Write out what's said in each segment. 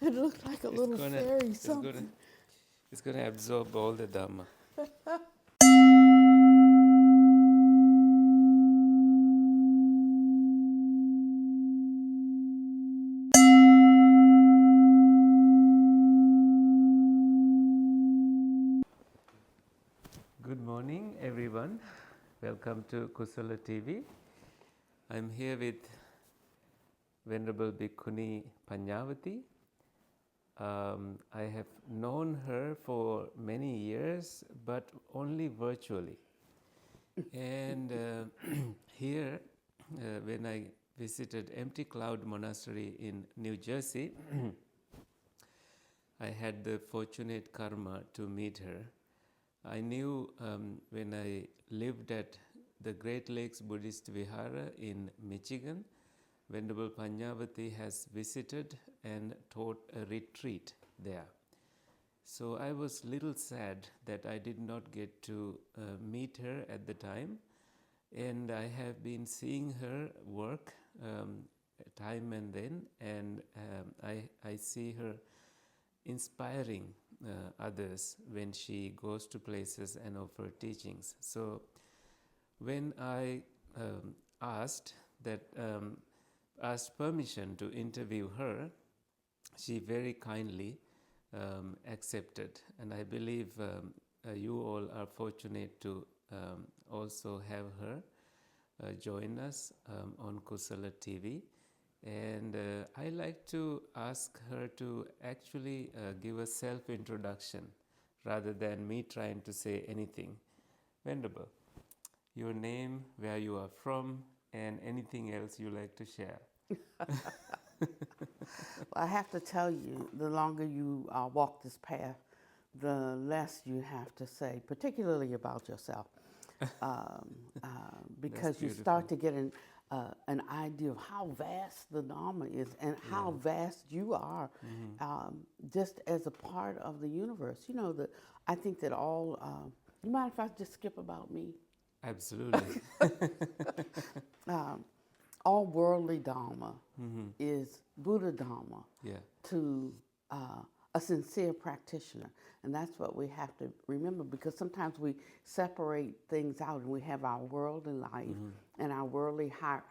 It looked like a little fairy something. It's going to absorb all the Dhamma. Good morning, everyone. Welcome to Kusala TV. I'm here with Venerable Bhikkhunī Paññāvatī. I have known her for many years, but only virtually. And here, when I visited Empty Cloud Monastery in New Jersey, I had the fortunate karma to meet her. I knew when I lived at the Great Lakes Buddhist Vihara in Michigan, Venerable Paññāvatī has visited and taught a retreat there. So I was little sad that I did not get to meet her at the time, and I have been seeing her work time and then, and I see her inspiring others when she goes to places and offer teachings. So when I asked permission to interview her, she very kindly accepted, and I believe you all are fortunate to also have her join us on Kusala TV. And I like to ask her to actually give a self-introduction rather than me trying to say anything. Venerable, your name, where you are from, and anything else you like to share. Well, I have to tell you, the longer you walk this path, the less you have to say, particularly about yourself, because you start to get an idea of how vast the Dharma is and how vast you are, just as a part of the universe. You know, I think that all. You mind if I just skip about me? Absolutely. All worldly Dharma is Buddha Dharma to a sincere practitioner. And that's what we have to remember, because sometimes we separate things out and we have our worldly life and our worldly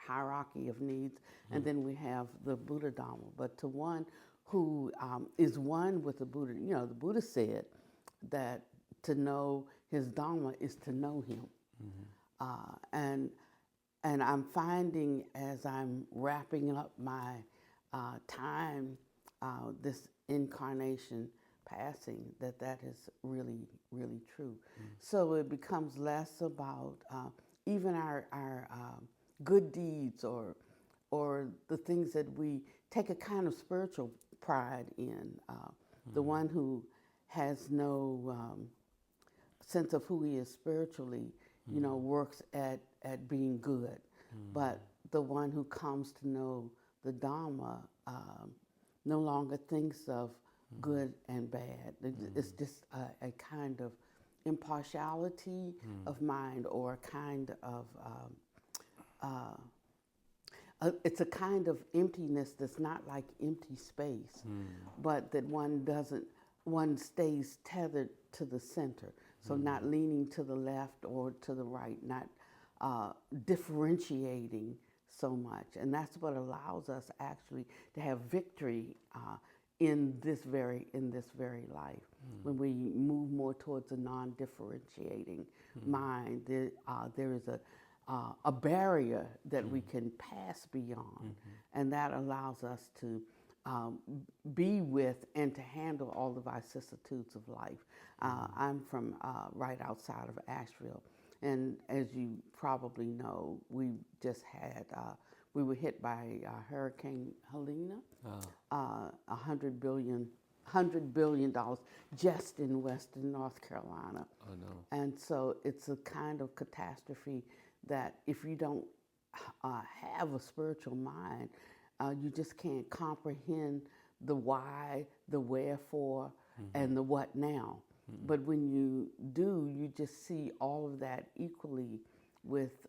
hierarchy of needs, and then we have the Buddha Dharma. But to one who is one with the Buddha, you know, the Buddha said that to know his Dharma is to know him. And I'm finding, as I'm wrapping up my time, this incarnation passing, that is really, really true. So it becomes less about even our good deeds or the things that we take a kind of spiritual pride in. The one who has no sense of who he is spiritually, you know, works at being good. But the one who comes to know the Dharma no longer thinks of good and bad. It's just a kind of impartiality of mind, or a kind of, it's a kind of emptiness that's not like empty space, but that one stays tethered to the center. So not leaning to the left or to the right, not differentiating so much. And that's what allows us actually to have victory in this very life. When we move more towards a non-differentiating mind, there is a barrier that we can pass beyond, and that allows us to be with and to handle all the vicissitudes of life. I'm from right outside of Asheville, and as you probably know, we just had, we were hit by Hurricane Helena, $100 billion just in Western North Carolina. Oh no. And so it's a kind of catastrophe that if you don't have a spiritual mind, you just can't comprehend the why, the wherefore, and the what now. But when you do, you just see all of that equally with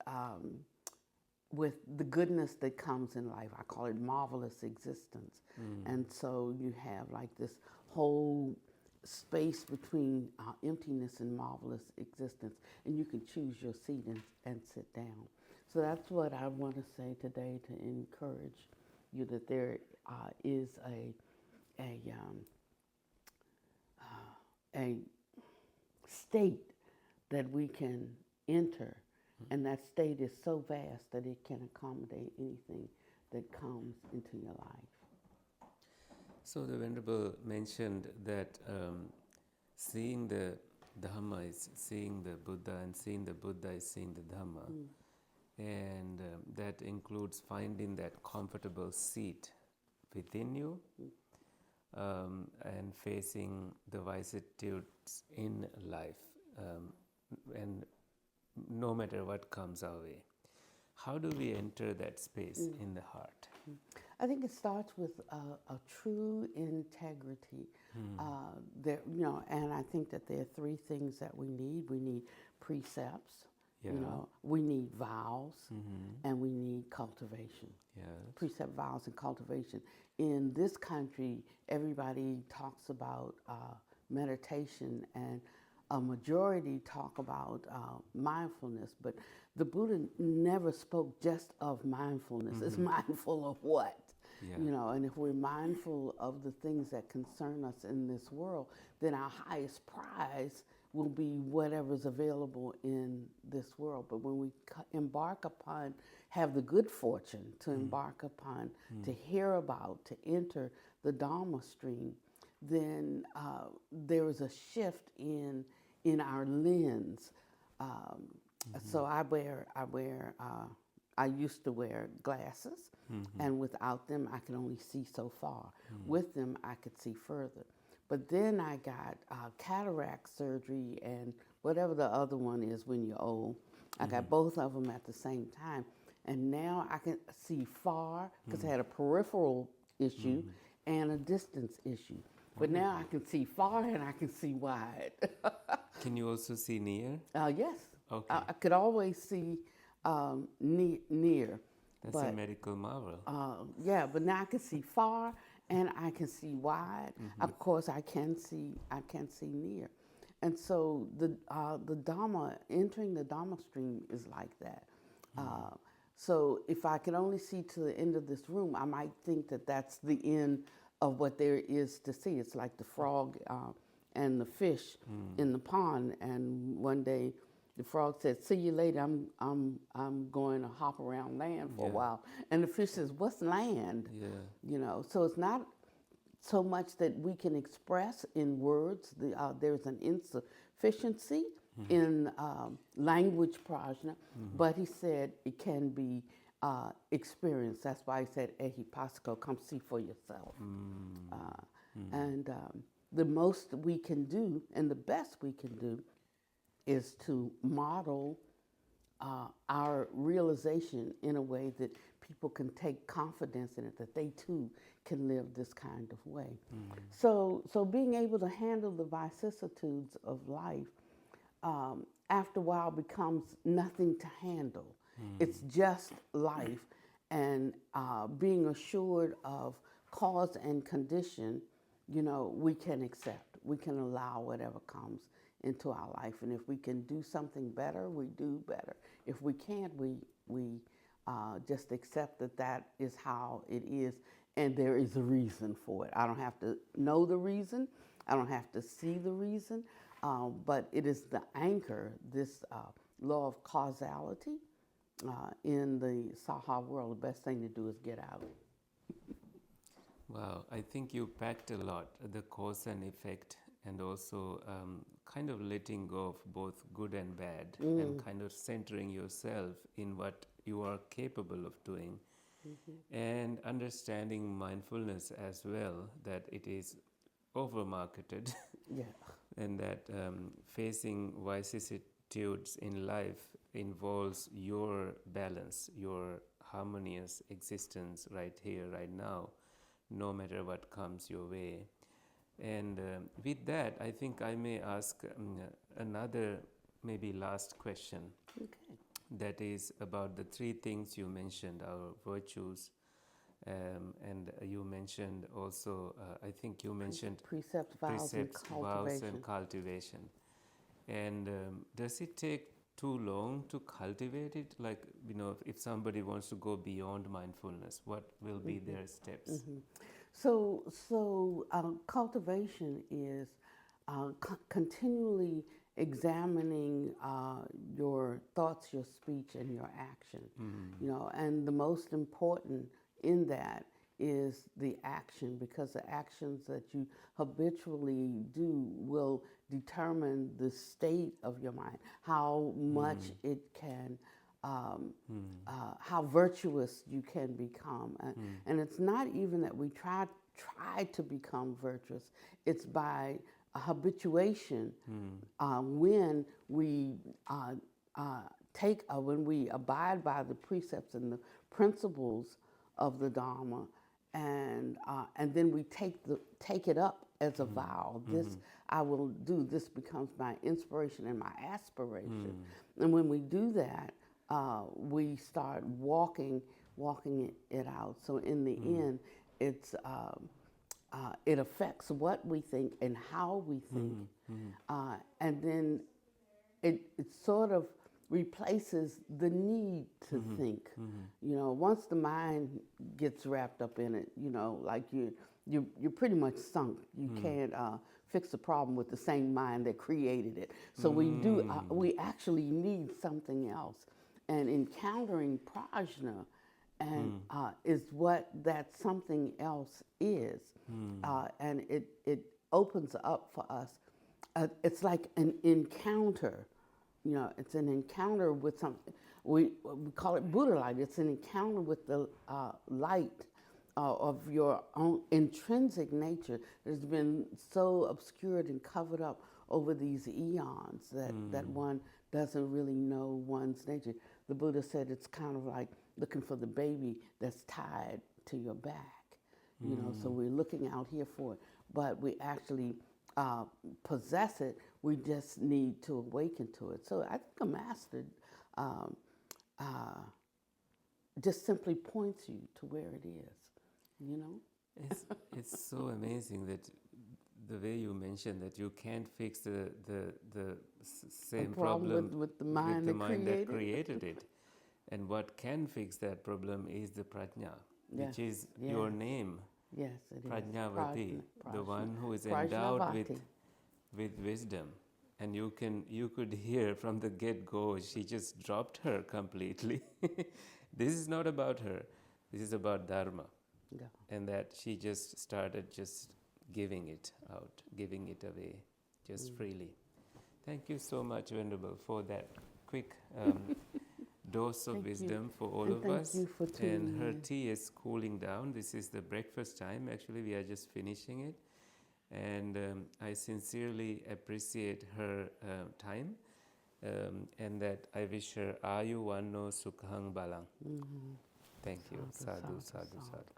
with the goodness that comes in life. I call it marvelous existence. And so you have like this whole space between emptiness and marvelous existence, and you can choose your seat and sit down. So that's what I want to say today, to encourage you that there is a state that we can enter, and that state is so vast that it can accommodate anything that comes into your life. So the Venerable mentioned that seeing the Dhamma is seeing the Buddha, and seeing the Buddha is seeing the Dhamma. And that includes finding that comfortable seat within you, and facing the vicissitudes in life, and no matter what comes our way. How do we enter that space in the heart? I think it starts with a true integrity. There, and I think that there are three things that we need. We need precepts. We need vows, and we need cultivation. Precept, vows, and cultivation. In this country, everybody talks about meditation, and a majority talk about mindfulness, but the Buddha never spoke just of mindfulness. It's mindful of what? And if we're mindful of the things that concern us in this world, then our highest prize will be whatever's available in this world. But when we embark upon, have the good fortune to embark upon, to hear about, to enter the Dharma stream, then there is a shift in our lens. So I used to wear glasses, and without them I could only see so far. With them I could see further. But then I got cataract surgery and whatever the other one is when you're old. I got both of them at the same time. And now I can see far, because I had a peripheral issue and a distance issue. But now I can see far and I can see wide. Can you also see near? Yes. Okay. I could always see near. That's a medical marvel. Yeah, but now I can see far and I can see wide. Of course, I can see near. And so the Dhamma, entering the Dhamma stream is like that. So if I could only see to the end of this room, I might think that that's the end of what there is to see. It's like the frog and the fish in the pond. And one day the frog said, "See you later. I'm going to hop around land for a while." And the fish says, "What's land?" So it's not so much that we can express in words. There's an insufficiency in language prajna, but he said it can be experienced. That's why he said, "Ehipassiko, come see for yourself." And the most we can do, and the best we can do, is to model our realization in a way that people can take confidence in it, that they too can live this kind of way. So being able to handle the vicissitudes of life, after a while becomes nothing to handle. It's just life, and being assured of cause and condition, we can accept. We can allow whatever comes into our life, and if we can do something better, we do better. If we can't, we just accept that is how it is, and there is a reason for it. I don't have to know the reason. I don't have to see the reason, but it is the anchor, this law of causality in the Saha world. The best thing to do is get out. Wow, I think you packed a lot, the cause and effect, and also kind of letting go of both good and bad, and kind of centering yourself in what you are capable of doing, and understanding mindfulness as well, that it is over-marketed, and that facing vicissitudes in life involves your balance, your harmonious existence right here, right now, no matter what comes your way. And with that, I think I may ask another maybe last question. Okay. that is about the three things you mentioned, our virtues, and you mentioned also, I think you mentioned precepts, vows, and cultivation. And does it take too long to cultivate it? Like, if somebody wants to go beyond mindfulness, what will be their steps? So cultivation is continually examining your thoughts, your speech, and your action. And the most important in that is the action, because the actions that you habitually do will determine the state of your mind, how much it can, how virtuous you can become. And it's not even that we try to become virtuous, it's by habituation. When we when we abide by the precepts and the principles of the Dharma, and then we take it up as a vow. This I will do. This becomes my inspiration and my aspiration. And when we do that, we start walking it out. So in the end, it's it affects what we think and how we think, and then it sort of replaces the need to think. Once the mind gets wrapped up in it, like you're pretty much sunk. You can't fix the problem with the same mind that created it. So we actually need something else, and encountering prajna and is what that something else is, and it opens up for us. It's like an encounter. It's an encounter with something. We call it Buddha light. It's an encounter with the light of your own intrinsic nature that's been so obscured and covered up over these eons that one doesn't really know one's nature. The Buddha said it's kind of like looking for the baby that's tied to your back. So we're looking out here for it, but we actually possess it. We just need to awaken to it. So I think a master just simply points you to where it is. It's so amazing that the way you mentioned that you can't fix the same problem with the mind, that created it. And what can fix that problem is the prajna, which is your name. Yes, it Paññāvatī, is. the one who is endowed with wisdom. And you could hear from the get-go, she just dropped her completely. This is not about her. This is about Dharma. Yeah. And that she just started just giving it out, giving it away, just freely. Thank you so much, Venerable, for that quick dose of wisdom for all of us. Thank you for tuning and her in. tea is cooling down. This is the breakfast time. Actually, we are just finishing it. And I sincerely appreciate her time, and that I wish her Ayu Vanno Sukhang Balang. Thank you. Sadhu, sadhu, sadhu.